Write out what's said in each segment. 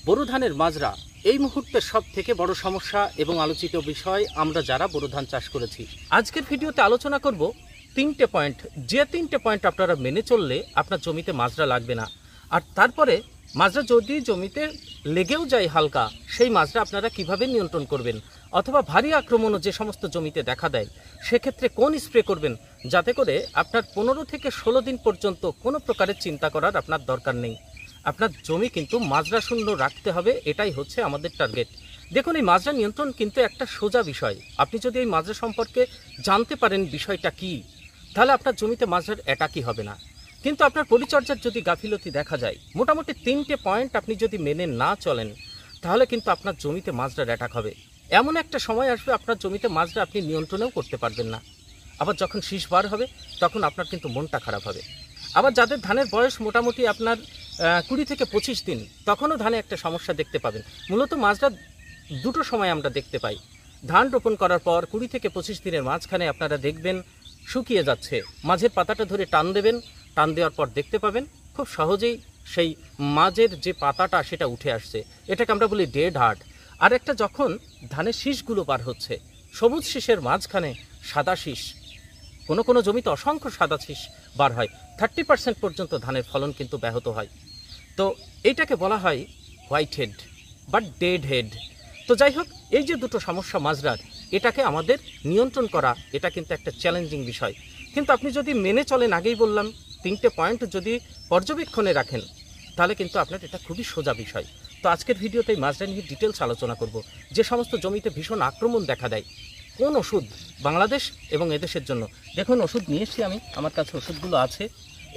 বোরো ধানের মাজরা এই মুহূর্তের সব থেকে বড় সমস্যা এবং আলোচিত বিষয় আমরা যারা বোরো ধান চাষ করেছি। আজকের ভিডিওতে আলোচনা করব তিনটে পয়েন্ট, যে তিনটে পয়েন্ট আপনারা মেনে চললে আপনার জমিতে মাজরা লাগবে না। আর তারপরে মাজরা যদি জমিতে লেগেও যায় হালকা, সেই মাজরা আপনারা কিভাবে নিয়ন্ত্রণ করবেন, অথবা ভারী আক্রমণও যে সমস্ত জমিতে দেখা দেয় সেক্ষেত্রে কোন স্প্রে করবেন, যাতে করে আপনার 15 থেকে 16 দিন পর্যন্ত কোনো প্রকারের চিন্তা করার আপনার দরকার নেই। আপনার জমি কিন্তু মাজরা শূন্য রাখতে হবে, এটাই হচ্ছে আমাদের টার্গেট। দেখুন, এই মাজরা নিয়ন্ত্রণ কিন্তু একটা সোজা বিষয়। আপনি যদি এই মাজরা সম্পর্কে জানতে পারেন বিষয়টা কি, তাহলে আপনার জমিতে মাজরার অ্যাটাকই হবে না। কিন্তু আপনার পরিচর্যার যদি গাফিলতি দেখা যায়, মোটামুটি তিনটে পয়েন্ট আপনি যদি মেনে না চলেন, তাহলে কিন্তু আপনার জমিতে মাজরার অ্যাটাক হবে। এমন একটা সময় আসবে আপনার জমিতে মাজরা আপনি নিয়ন্ত্রণেও করতে পারবেন না। আবার যখন শীষ বার হবে তখন আপনার কিন্তু মনটা খারাপ হবে। আবার যাদের ধানের বয়স মোটামুটি আপনার 20 থেকে 25 দিন, তখনও ধানে একটা সমস্যা দেখতে পাবেন। মূলত মাজরা দুটো সময় আমরা দেখতে পাই। ধান রোপণ করার পর 20 থেকে 25 দিনের মাঝখানে আপনারা দেখবেন শুকিয়ে যাচ্ছে, মাঝের পাতাটা ধরে টান দেবেন, টান দেওয়ার পর দেখতে পাবেন খুব সহজেই সেই মাঝের যে পাতাটা সেটা উঠে আসছে, এটাকে আমরা বলি ডেড হার্ট। আর একটা যখন ধানের শীষগুলো বার হচ্ছে, সবুজ শীষের মাঝখানে সাদা শীষ, কোনো কোনো জমিতে অসংখ্য সাদা শীষ বার হয়, 30% পর্যন্ত ধানের ফলন কিন্তু ব্যাহত হয়। তো এইটাকে বলা হয় হোয়াইট হেড বা ডেড হেড। তো যাই হোক, এই যে দুটো সমস্যা মাজরার, এটাকে আমাদের নিয়ন্ত্রণ করা এটা কিন্তু একটা চ্যালেঞ্জিং বিষয়। কিন্তু আপনি যদি মেনে চলেন, আগেই বললাম তিনটে পয়েন্ট যদি পর্যবেক্ষণে রাখেন, তাহলে কিন্তু আপনার এটা খুবই সোজা বিষয়। তো আজকের ভিডিওতে মাজরা নিয়ে ডিটেলস আলোচনা করব। যে সমস্ত জমিতে ভীষণ আক্রমণ দেখা দেয়, কোন ওষুধ বাংলাদেশ এবং এদেশের জন্য। দেখুন, ওষুধ নিয়ে এসেছি আমি, আমার কাছে ওষুধগুলো আছে।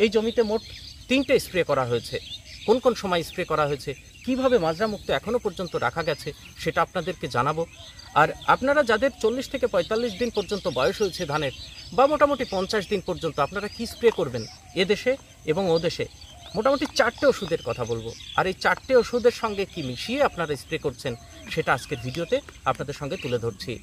এই জমিতে মোট 3টে স্প্রে করা হয়েছে। কোন কোন সময় স্প্রে করা হয়েছে, কিভাবে মাজরা মুক্ত এখনও পর্যন্ত রাখা গেছে, সেটা আপনাদেরকে জানাবো। আর আপনারা যাদের 40 থেকে 45 দিন পর্যন্ত বয়স হয়েছে ধানের, বা মোটামুটি 50 দিন পর্যন্ত, আপনারা কি স্প্রে করবেন এদেশে এবং ওদেশে, মোটামুটি 4টে ওষুধের কথা বলবো। আর এই 4টে ওষুধের সঙ্গে কি মিশিয়ে আপনারা স্প্রে করছেন, সেটা আজকের ভিডিওতে আপনাদের সঙ্গে তুলে ধরছি।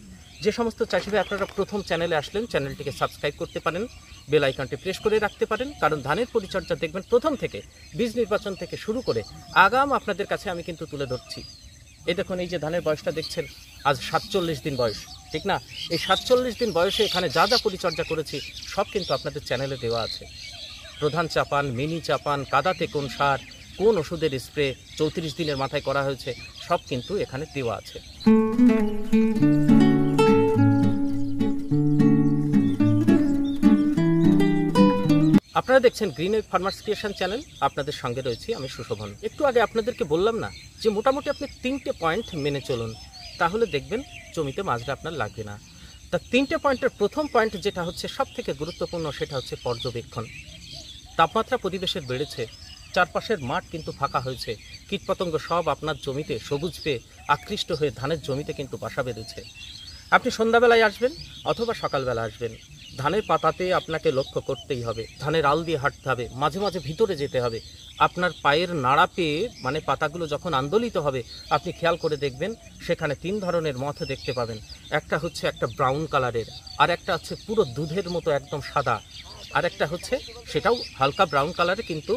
যে সমস্ত চাষি ভাই আপনারা প্রথম চ্যানেলে আসলেন, চ্যানেলটিকে সাবস্ক্রাইব করতে পারেন, বেল আইকনটি প্রেস করে রাখতে পারেন, কারণ ধানের পরিচর্যা দেখবেন প্রথম থেকে বীজ নির্বাচন থেকে শুরু করে আগাম আপনাদের কাছে আমি কিন্তু তুলে ধরছি। এই দেখুন, এই যে ধানের বয়সটা দেখছেন, আজ 47 দিন বয়স, ঠিক না? এই 47 দিন বয়সে এখানে যা যা পরিচর্যা করেছি সব কিন্তু আপনাদের চ্যানেলে দেওয়া আছে। প্রধান চাপান, মিনি চাপান, কাদাতে কোন সার, কোন ওষুধের স্প্রে 34 দিনের মাথায় করা হয়েছে, সব কিন্তু এখানে দেওয়া আছে। আপনারা দেখছেন green wave farmers creation channel, আপনাদের সঙ্গে রয়েছি আমি সুশোভন। একটু আগে আপনাদেরকে বললাম না যে মোটামুটি আপনি 3টে পয়েন্ট মেনে চলুন, তাহলে দেখবেন জমিতে মাজরা আপনার লাগবে না। তা 3টে পয়েন্টের প্রথম পয়েন্ট যেটা হচ্ছে সব থেকে গুরুত্বপূর্ণ, সেটা হচ্ছে পর্যবেক্ষণ। তাপমাত্রা পরিবেশের বেড়েছে, চারপাশের মাঠ কিন্তু ফাঁকা হয়েছে, কীটপতঙ্গ সব আপনার জমিতে সবুজ পেয়ে আকৃষ্ট হয়ে ধানের জমিতে কিন্তু বাসা বেঁধেছে। আপনি সন্ধ্যাবেলায় আসবেন অথবা সকালবেলা আসবেন, ধানের পাতাতে আপনাকে লক্ষ্য করতেই হবে। ধানের আল দিয়ে হাঁটতে হবে, মাঝে মাঝে ভিতরে যেতে হবে। আপনার পায়ের নাড়া পেয়ে, মানে পাতাগুলো যখন আন্দোলিত হবে, আপনি খেয়াল করে দেখবেন সেখানে 3 ধরনের মথ দেখতে পাবেন। একটা হচ্ছে একটা ব্রাউন কালারের, আর একটা হচ্ছে পুরো দুধের মতো একদম সাদা, আর একটা হচ্ছে সেটাও হালকা ব্রাউন কালারে, কিন্তু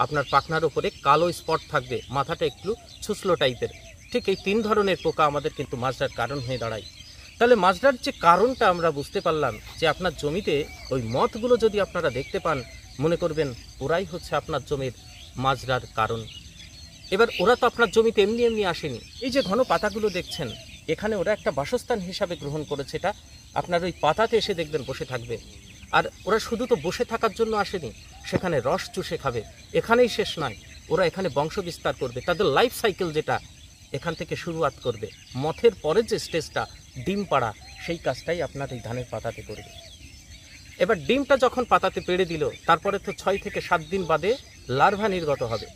আপনার পাখনার ওপরে কালো স্পট থাকবে, মাথাটা একটু ছুসলো টাইপের। ঠিক এই 3 ধরনের পোকা আমাদের কিন্তু মাজরার কারণ হয়ে দাঁড়ায়। তাহলে মাজরার যে কারণটা আমরা বুঝতে পারলাম, যে আপনার জমিতে ওই মথগুলো যদি আপনারা দেখতে পান, মনে করবেন ওরাই হচ্ছে আপনার জমির মাজরার কারণ। এবার ওরা তো আপনার জমিতে এমনি এমনি আসেনি। এই যে ঘন পাতাগুলো দেখছেন, এখানে ওরা একটা বাসস্থান হিসাবে গ্রহণ করেছে। এটা আপনার ওই পাতাতে এসে দেখবেন বসে থাকবে। আর ওরা শুধু তো বসে থাকার জন্য আসেনি, সেখানে রস চুষে খাবে। এখানেই শেষ নয়, ওরা এখানে বংশ বিস্তার করবে। তাদের লাইফ সাইকেল যেটা এখান থেকে শুরুয়াত করবে। মথের পরের যে স্টেজটা ডিম পাড়া, সেই কাজটাই আপনার এই ধানের পাতাতে করবে। এবার ডিমটা যখন পাতাতে পেড়ে দিল, তারপরে তো 6 থেকে 7 দিন বাদে লার্ভা নির্গত হবে।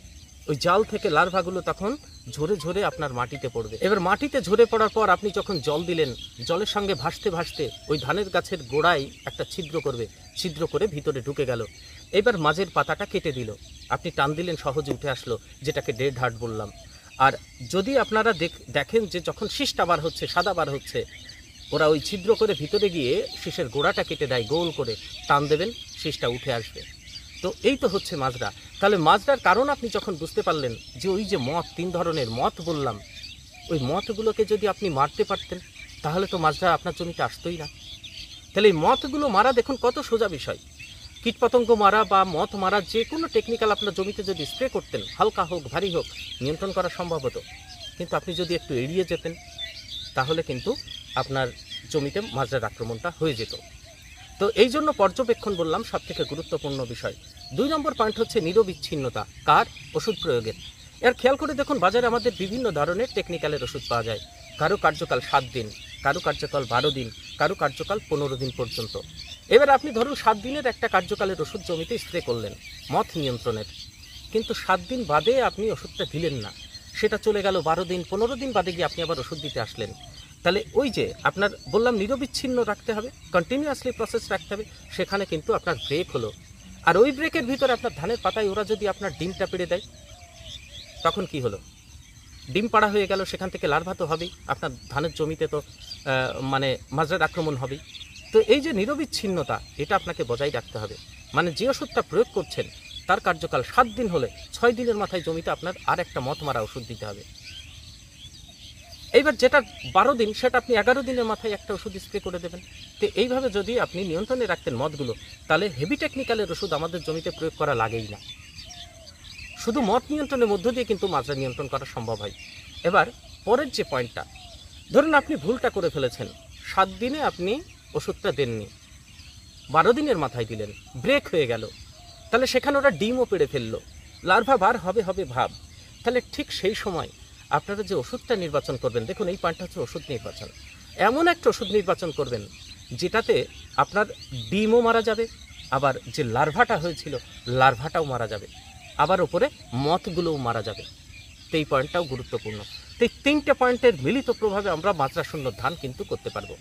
ওই জাল থেকে লার্ভাগুলো তখন ঝরে ঝরে আপনার মাটিতে পড়বে। এবার মাটিতে ঝরে পড়ার পর আপনি যখন জল দিলেন, জলের সঙ্গে ভাসতে ভাসতে ওই ধানের গাছের গোড়ায় একটা ছিদ্র করবে, ছিদ্র করে ভিতরে ঢুকে গেল। এবার মাঝের পাতাটা কেটে দিল, আপনি টান দিলেন, সহজে উঠে আসলো, যেটাকে ডেড হার্ট বললাম। আর যদি আপনারা দেখেন যে যখন শীষটা বার হচ্ছে, সাদা বার হচ্ছে, ওরা ওই ছিদ্র করে ভিতরে গিয়ে শীষের গোড়াটা কেটে দেয়, গোল করে টান দেবেন, শীষটা উঠে আসবে। তো এই তো হচ্ছে মাজরা। তাহলে মাজরার কারণ আপনি যখন বুঝতে পারলেন যে ওই যে মথ, 3 ধরনের মথ বললাম, ওই মথগুলোকে যদি আপনি মারতে পারতেন তাহলে তো মাজরা আপনার জমিতে আসতোই না। তাহলে এই মথগুলো মারা দেখুন কত সোজা বিষয়। কীটপতঙ্গ মারা বা মথ মারা যে কোনো টেকনিক্যাল আপনার জমিতে যদি স্প্রে করতেন, হালকা হোক ভারী হোক, নিয়ন্ত্রণ করা সম্ভব হতো। কিন্তু আপনি যদি একটু এড়িয়ে যেতেন তাহলে কিন্তু আপনার জমিতে মাজরার আক্রমণটা হয়ে যেত। তো এই জন্য পর্যবেক্ষণ বললাম সবথেকে গুরুত্বপূর্ণ বিষয়। 2 নম্বর পয়েন্ট হচ্ছে নিরবিচ্ছিন্নতা কার ওষুধ প্রয়োগের। এর খেয়াল করে দেখুন বাজারে আমাদের বিভিন্ন ধরনের টেকনিক্যালের ওষুধ পাওয়া যায়। কারো কার্যকাল 7 দিন, কারো কার্যকাল 12 দিন, কারো কার্যকাল 15 দিন পর্যন্ত। এবার আপনি ধরুন 7 দিনের একটা কার্যকালের ওষুধ জমিতে স্প্রে করলেন মথ নিয়ন্ত্রণের, কিন্তু 7 দিন বাদে আপনি ওষুধটা দিলেন না, সেটা চলে গেল 12 দিন, 15 দিন বাদে গিয়ে আপনি আবার ওষুধ দিতে আসলেন। তাহলে ওই যে আপনার বললাম নিরবিচ্ছিন্ন রাখতে হবে, কন্টিনিউয়াসলি প্রসেস রাখতে হবে, সেখানে কিন্তু আপনার ব্রেক হলো। আর ওই ব্রেকের ভিতরে আপনার ধানের পাতায় ওরা যদি আপনার ডিমটা পেড়ে দেয় তখন কি হলো? ডিম পাড়া হয়ে গেল, সেখান থেকে লার্ভা তো হবেই, আপনার ধানের জমিতে তো মানে মাজরার আক্রমণ হবেই। তো এই যে নিরবিচ্ছিন্নতা এটা আপনাকে বজায় রাখতে হবে। মানে যে ওষুধটা প্রয়োগ করছেন তার কার্যকাল 7 দিন হলে 6 দিনের মাথায় জমিতে আপনার আর একটা মথ মারা ওষুধ দিতে হবে। এইবার যেটা 12 দিন সেটা আপনি 11 দিনের মাথায় একটা ওষুধ স্প্রে করে দেবেন। তো এইভাবে যদি আপনি নিয়ন্ত্রণে রাখতেন মথগুলো, তাহলে হেভি টেকনিক্যালের ওষুধ আমাদের জমিতে প্রয়োগ করা লাগেই না। শুধু মথ নিয়ন্ত্রণের মধ্য দিয়ে কিন্তু মাজরা নিয়ন্ত্রণ করা সম্ভব হয়। এবার পরের যে পয়েন্টটা, ধরুন আপনি ভুলটা করে ফেলেছেন, 7 দিনে আপনি ওষুধটা দেননি, 12 দিনের মাথায় দিলেন, ব্রেক হয়ে গেল, তাহলে সেখানে ওরা ডিমও পেড়ে ফেললো, লার্ভা বার হবে হবে ভাব। তাহলে ঠিক সেই সময় আপনারা যে ওষুধটা নির্বাচন করবেন, দেখুন এই পয়েন্টটা হচ্ছে ওষুধ নির্বাচন। এমন একটা ওষুধ নির্বাচন করবেন যেটাতে আপনার ডিমও মারা যাবে, আবার যে লার্ভাটা হয়েছিল লার্ভাটাও মারা যাবে, আবার ওপরে মথগুলোও মারা যাবে। তো এই পয়েন্টটাও গুরুত্বপূর্ণ। তো এই 3টে পয়েন্টের মিলিত প্রভাবে আমরা মাজরা শূন্য ধান কিন্তু করতে পারবো।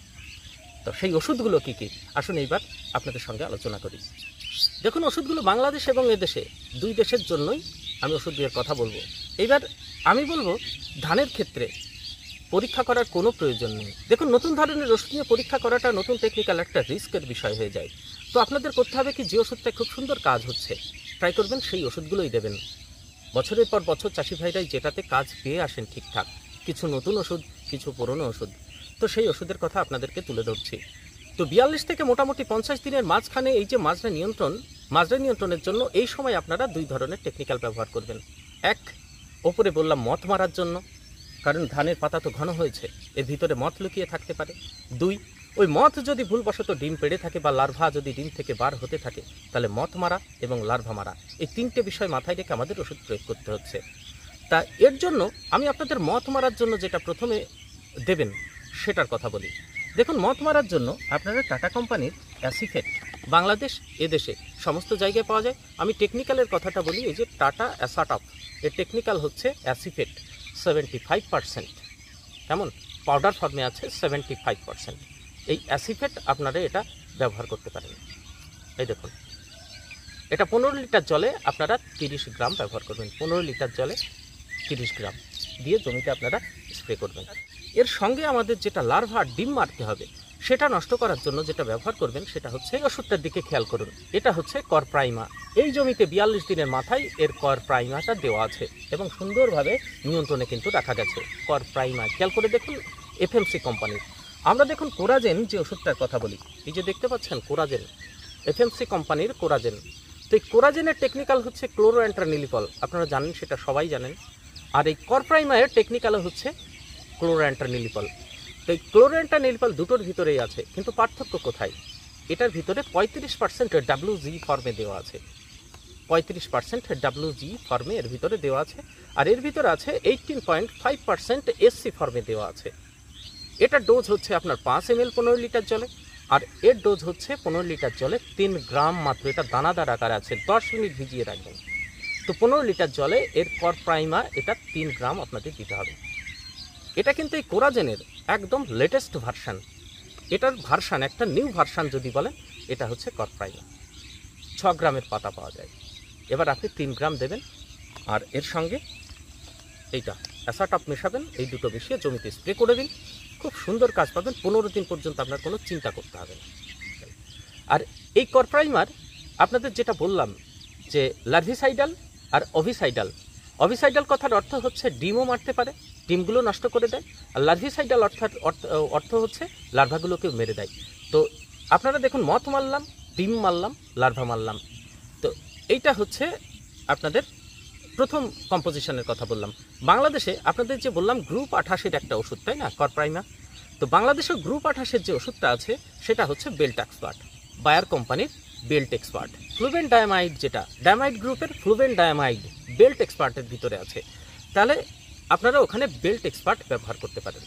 তো সেই ওষুধগুলো কী কী আসুন এইবার আপনাদের সঙ্গে আলোচনা করি। দেখুন ওষুধগুলো বাংলাদেশ এবং এদেশে 2 দেশের জন্যই আমি ওষুধের কথা বলবো। এইবার আমি বলবো ধানের ক্ষেত্রে পরীক্ষা করার কোনো প্রয়োজন নেই। দেখুন নতুন ধরনের ওষুধ নিয়ে পরীক্ষা করাটা নতুন টেকনিক্যাল একটা রিস্কের বিষয় হয়ে যায়। তো আপনাদের করতে হবে কি, যে ওষুধটা খুব সুন্দর কাজ হচ্ছে ট্রাই করবেন, সেই ওষুধগুলোই দেবেন। বছরের পর বছর চাষি ভাইরাই যেটাতে কাজ পেয়ে আসেন ঠিকঠাক, কিছু নতুন ওষুধ, কিছু পুরনো ওষুধ, তো সেই ওষুধের কথা আপনাদেরকে তুলে ধরছি। তো 42 থেকে মোটামুটি 50 দিনের মাঝখানে এই যে মাজরা নিয়ন্ত্রণের জন্য এই সময় আপনারা 2 ধরনের টেকনিক্যাল ব্যবহার করবেন। এক, ওপরে বললাম মথ মারার জন্য, কারণ ধানের পাতা তো ঘন হয়েছে, এর ভিতরে মথ লুকিয়ে থাকতে পারে। 2, ওই মথ যদি ভুলবশত ডিম পেড়ে থাকে বা লার্ভা যদি ডিম থেকে বার হতে থাকে, তাহলে মথ মারা এবং লার্ভা মারা, এই 3টে বিষয় মাথায় রেখে আমাদের ওষুধ প্রয়োগ করতে হচ্ছে। তা এর জন্য আমি আপনাদের মথ মারার জন্য যেটা প্রথমে দেবেন সেটার কথা বলি। দেখুন মথ মারার জন্য আপনারা টাটা কোম্পানির অ্যাসিফেট, বাংলাদেশ এদেশে সমস্ত জায়গায় পাওয়া যায়। আমি টেকনিক্যালের কথাটা বলি, এই যে টাটা অ্যাসাটপ, এর টেকনিক্যাল হচ্ছে অ্যাসিফেট 75%, কেমন পাউডার ফর্মে আছে 75%। এই অ্যাসিফেট আপনারা এটা ব্যবহার করতে পারেন। এই দেখুন এটা 15 লিটার জলে আপনারা 30 গ্রাম ব্যবহার করবেন। 15 লিটার জলে 30 গ্রাম দিয়ে জমিতে আপনারা স্প্রে করবেন। এর সঙ্গে আমাদের যেটা লার্ভা ডিম মারতে হবে সেটা নষ্ট করার জন্য যেটা ব্যবহার করবেন সেটা হচ্ছে ওষুধটার দিকে খেয়াল করুন। এটা হচ্ছে করপ্রাইমা। এই জমিতে 42 দিনের মাথায় এর করপ্রাইমাটা দেওয়া আছে এবং সুন্দরভাবে নিয়ন্ত্রণে কিন্তু রাখা গেছে। করপ্রাইমা খেয়াল করে দেখুন, এফএমসি কোম্পানির। আমরা দেখুন কোরাজেন যে ওষুধটার কথা বলি, এই যে দেখতে পাচ্ছেন কোরাজেন, এফএমসি কোম্পানির কোরাজেন। তো এই কোরাজেনের টেকনিক্যাল হচ্ছে ক্লোরোঅ্যান্ট্রানিলিপল, আপনারা জানেন, সেটা সবাই জানেন। আর এই করপ্রাইমায়ের টেকনিক্যাল হচ্ছে ক্লোরোঅ্যান্ট্রানিলিপল। তো এই ক্লোরোঅ্যান্ট্রানিলিপল দুটোর ভিতরেই আছে, কিন্তু পার্থক্য কোথায়? এটার ভিতরে 35% WG ফর্মে দেওয়া আছে, 35% WG ফর্মে এর ভিতরে দেওয়া আছে। আর এর ভিতরে আছে 18.5% SC ফর্মে দেওয়া আছে। এটার ডোজ হচ্ছে আপনার 5 ml 15 লিটার জলে, আর এর ডোজ হচ্ছে 15 লিটার জলে 3 গ্রাম মাত্র। এটা দানাদার আকারে আছে, 10 মিনিট ভিজিয়ে রাখবেন। তো 15 লিটার জলে এর করপ্রাইমা এটা 3 গ্রাম আপনাদের দিতে হবে। এটা কিন্তু এই কোরাজেনের একদম লেটেস্ট ভার্সান, এটার ভার্সান একটা নিউ ভার্সান যদি বলেন, এটা হচ্ছে করপ্রাইমা। 6 গ্রামের পাতা পাওয়া যায়। এবার আপনি 3 গ্রাম দেবেন, আর এর সঙ্গে এইটা অ্যাসাটপ মেশাবেন, এই দুটো মিশিয়ে জমিতে স্প্রে করে দিন, খুব সুন্দর কাজ পাবেন। 15 দিন পর্যন্ত আপনার কোনো চিন্তা করতে হবে না। আর এই করপ্রাইমার আপনাদের যেটা বললাম, যে লার্ভিসাইডাল আর অভিসাইডাল। অভিসাইডাল কথার অর্থ হচ্ছে ডিমও মারতে পারে, ডিমগুলো নষ্ট করে দেয়। আর লার্ভিসাইডাল অর্থ হচ্ছে লার্ভাগুলোকে মেরে দেয়। তো আপনারা দেখুন, মথ মারলাম, ডিম মারলাম, লার্ভা মারলাম। তো এইটা হচ্ছে আপনাদের প্রথম কম্পোজিশনের কথা বললাম। বাংলাদেশে আপনাদের যে বললাম গ্রুপ 28-এর একটা ওষুধ, তাই না, করপ্রাইমা। তো বাংলাদেশেও গ্রুপ 28-এর যে ওষুধটা আছে সেটা হচ্ছে বেল্ট এক্সপার্ট, বায়ার কোম্পানির বেল্ট এক্সপার্ট। ফ্লুভেন ডায়ামাইড, যেটা ডায়ামাইড গ্রুপের ফ্লুভেন ডায়ামাইড বেল্ট এক্সপার্টের ভিতরে আছে। তাহলে আপনারা ওখানে বেল্ট এক্সপার্ট ব্যবহার করতে পারেন।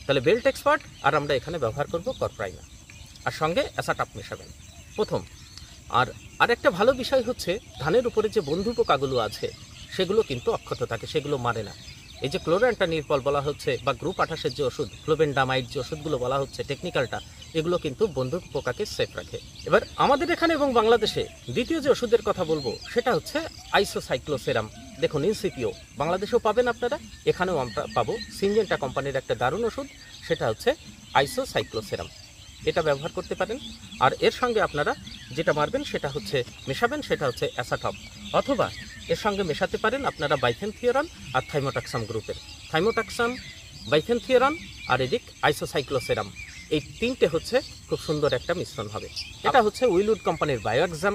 তাহলে বেল্ট এক্সপার্ট আর আমরা এখানে ব্যবহার করব করপ্রাইমা, আর সঙ্গে অ্যাসাটাপ মেশাবেন প্রথম। আর আরেকটা ভালো বিষয় হচ্ছে ধানের উপরে যে বন্ধু পোকাগুলো আছে সেগুলো কিন্তু অক্ষত থাকে, সেগুলো মারে না। এই যে ক্লোরোঅ্যান্টানিরপল বলা হচ্ছে বা গ্রুপ 28-এর যে ওষুধ ফ্লুভেন্ডামাইড যে ওষুধগুলো বলা হচ্ছে টেকনিক্যালটা, এগুলো কিন্তু বন্ধু পোকাকে সেফ রাখে। এবার আমাদের এখানে এবং বাংলাদেশে দ্বিতীয় যে ওষুধের কথা বলবো সেটা হচ্ছে আইসোসাইক্লোসেরাম। দেখুন, ইনসিপিও বাংলাদেশেও পাবেন আপনারা, এখানেও আমরা পাবো। সিনজেন্টা কোম্পানির একটা দারুণ ওষুধ, সেটা হচ্ছে আইসোসাইক্লোসেরাম। এটা ব্যবহার করতে পারেন। আর এর সঙ্গে আপনারা যেটা মারবেন সেটা হচ্ছে মেশাবেন, সেটা হচ্ছে অ্যাসাটপ, অথবা এর সঙ্গে মেশাতে পারেন আপনারা বাইফেনথিওরান আর থাইমোটাক্সাম গ্রুপের। থাইমোটাক্সাম, বাইফেনথিওরান আর এদিক আইসোসাইক্লোসেরাম, এই তিনটে হচ্ছে খুব সুন্দর একটা মিশ্রণ হবে। এটা হচ্ছে উইলউড কোম্পানির বায়োএক্সাম।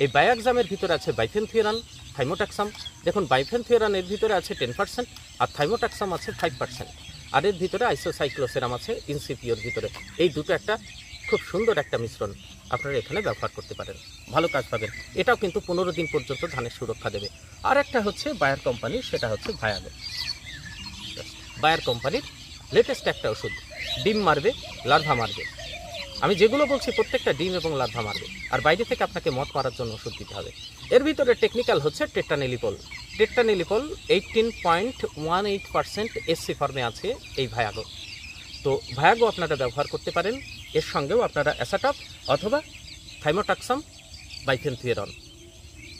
এই বায়োএক্সামের ভিতরে আছে বাইফেনথিওরান, থাইমোটাক্সাম। দেখুন, বাইফেনথিওরান এর ভিতরে আছে 10% আর থাইমোটাক্সাম আছে 5%, আর এর ভিতরে আইসোসাইক্লোসেরাম আছে ইনসিপিওর ভিতরে। এই দুটো একটা খুব সুন্দর একটা মিশ্রণ আপনারা এখানে ব্যবহার করতে পারেন, ভালো কাজ পাবেন। এটাও কিন্তু 15 দিন পর্যন্ত ধানের সুরক্ষা দেবে। আর একটা হচ্ছে বায়ার কোম্পানির, সেটা হচ্ছে ভায়াগো। বায়ার কোম্পানির লেটেস্ট একটা ওষুধ, ডিম মারবে, লার্ভা মারবে। আমি যেগুলো বলছি প্রত্যেকটা ডিম এবং লার্ভা মারবে, আর বাইরে থেকে আপনাকে মদ মারার জন্য ওষুধ দিতে হবে। এর ভিতরে টেকনিক্যাল হচ্ছে টেট্রানিলিপল। টেট্রানিলিপল 18.18% এসসি ফর্মে আছে এই ভায়াগো। তো ভায়াগো আপনারা ব্যবহার করতে পারেন। এর সঙ্গেও আপনারা অ্যাসাটপ অথবা থাইমোটাক্সাম, বাইফেনথিওরান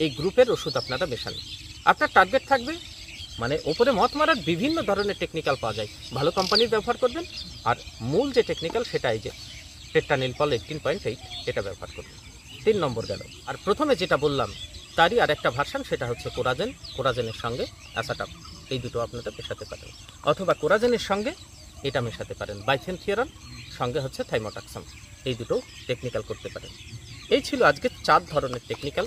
এই গ্রুপের ওষুধ আপনারা মেশান। আপনার টার্গেট থাকবে, মানে ওপরে মত মারার বিভিন্ন ধরনের টেকনিক্যাল পাওয়া যায়, ভালো কোম্পানির ব্যবহার করবেন। আর মূল যে টেকনিক্যাল সেটা এই যে টেট্রানিলপল 18.8, এটা ব্যবহার করবেন। 3 নম্বর গেল। আর প্রথমে যেটা বললাম তারই আর একটা ভার্সান, সেটা হচ্ছে কোরাজেন। কোরাজেনের সঙ্গে অ্যাসাটপ, এই দুটো আপনারা মেশাতে পারেন, অথবা কোরাজেনের সঙ্গে এটা মেশাতে পারেন, বাইফেনথিওরান সঙ্গে হচ্ছে থাইমোটাক্সাম, এই দুটো টেকনিক্যাল করতে পারেন। এই ছিল আজকে 4 ধরনের টেকনিক্যাল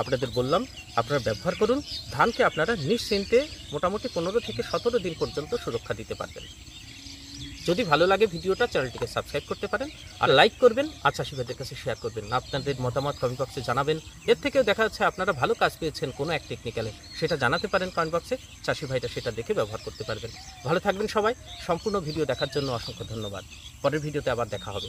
আপনাদের বললাম, আপনারা ব্যবহার করুন। ধানকে আপনারা নিশ্চিন্তে মোটামুটি 15 থেকে 17 দিন পর্যন্ত সুরক্ষা দিতে পারবেন। যদি ভালো লাগে ভিডিওটা, চ্যানেলটিকে সাবস্ক্রাইব করতে পারেন, আর লাইক করবেন, আর চাষি ভাইদের কাছে শেয়ার করবেন। আপনাদের মতামত কমেন্ট বক্সে জানাবেন। এর থেকেও দেখা যাচ্ছে আপনারা ভালো কাজ পেয়েছেন কোনো এক টেকনিক্যালে, সেটা জানাতে পারেন কমেন্ট বক্সে। চাষি ভাইটা সেটা দেখে ব্যবহার করতে পারবেন। ভালো থাকবেন সবাই। সম্পূর্ণ ভিডিও দেখার জন্য অসংখ্য ধন্যবাদ। পরের ভিডিওতে আবার দেখা হবে।